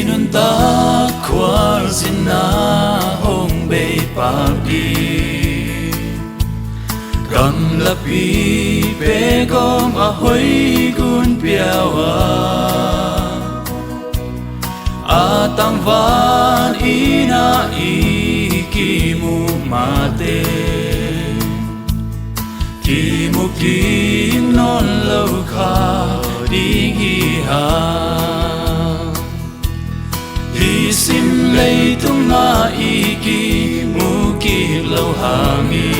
nun ta khwar zina hong be pa đi cầm la pi pe gom a hoi gun piawa a tang van ina I ki mu mate ki mu kim non lâu kha đi hi ha hi sim lei tung na I ki mu ki lâu hangi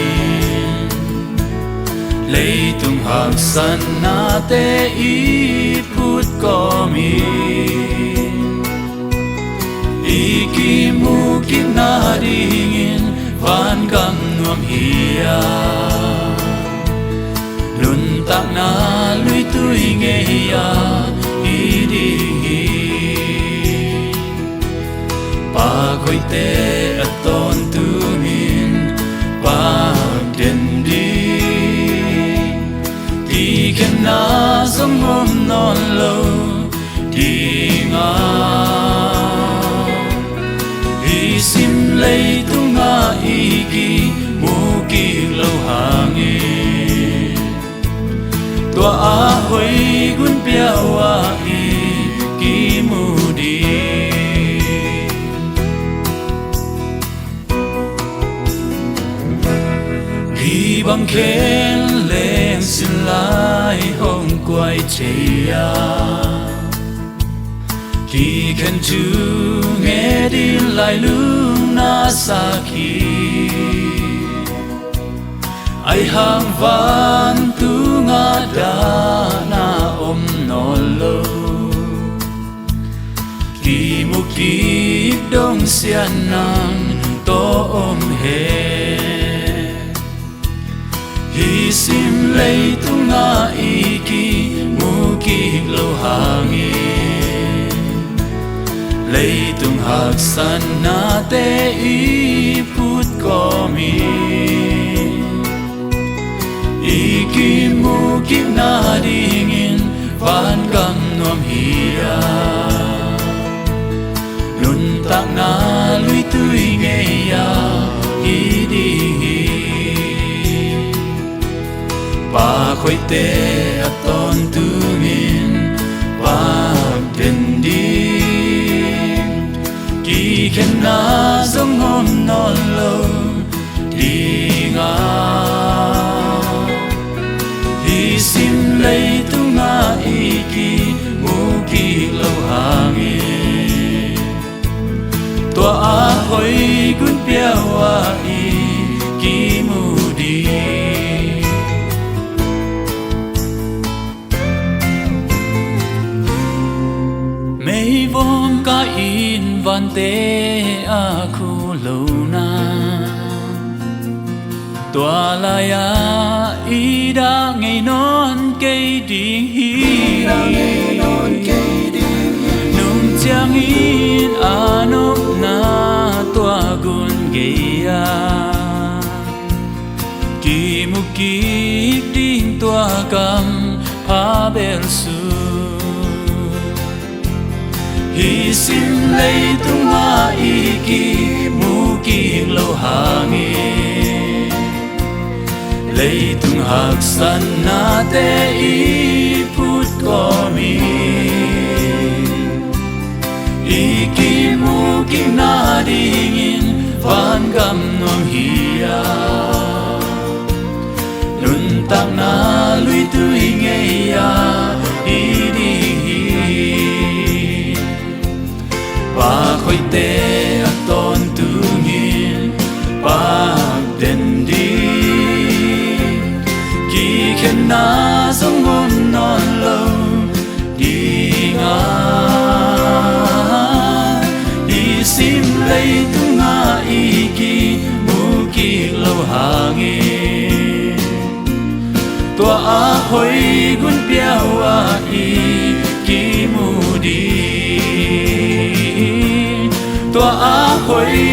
lei tung hak san na te I put ko mi I ki mu ki na dingin van gam nuam hiya nun tak na lui tui nge ya I di pa khoi te aton tu min pa den di ti ken na som hom non lo di nga hi sim lei tu nga I ki mu ki lo hangi tua a hoi gun piawa I ki mu di bằng khen lên xin lại hôm quay chia khi khen chú nghe đi lại lung na sa khi ai ham van tu nga da na om no lo khi một kỳ đông xian nang to om he hi sim lei tu nga I ki mu ki lo hangi lei tung hak san na te I put ko mi I ki mu ki na dingin van gam nuam hiya nun tak na lui tui nge ya I di pa khoi te aton tu min pa den di ki khen na som hom non lo di nga hi sim lei tu nga I ki mu ki lo hangi tua a hoi gun piawa I ki mu di mei vom ka in van te a khu lo na tua la ya I da ngei non cây ding hi nung chang in anop na tua gun ge ya ki mu ki ding tua kam pa bel su hi sim lei tu nga I ki mu ki lo hangi lei tung hak san na te I put ko mi I ki mu ki na dingin van gam nuam hiya nun tak na lui tui nge ya I di pa khoi te aton tu ngin pa den di ki khen na som hom non lo di nga I sim lei tu nga I ki mu ki lo hangi tua a hoi gun piawa I ki mu di tua a hoi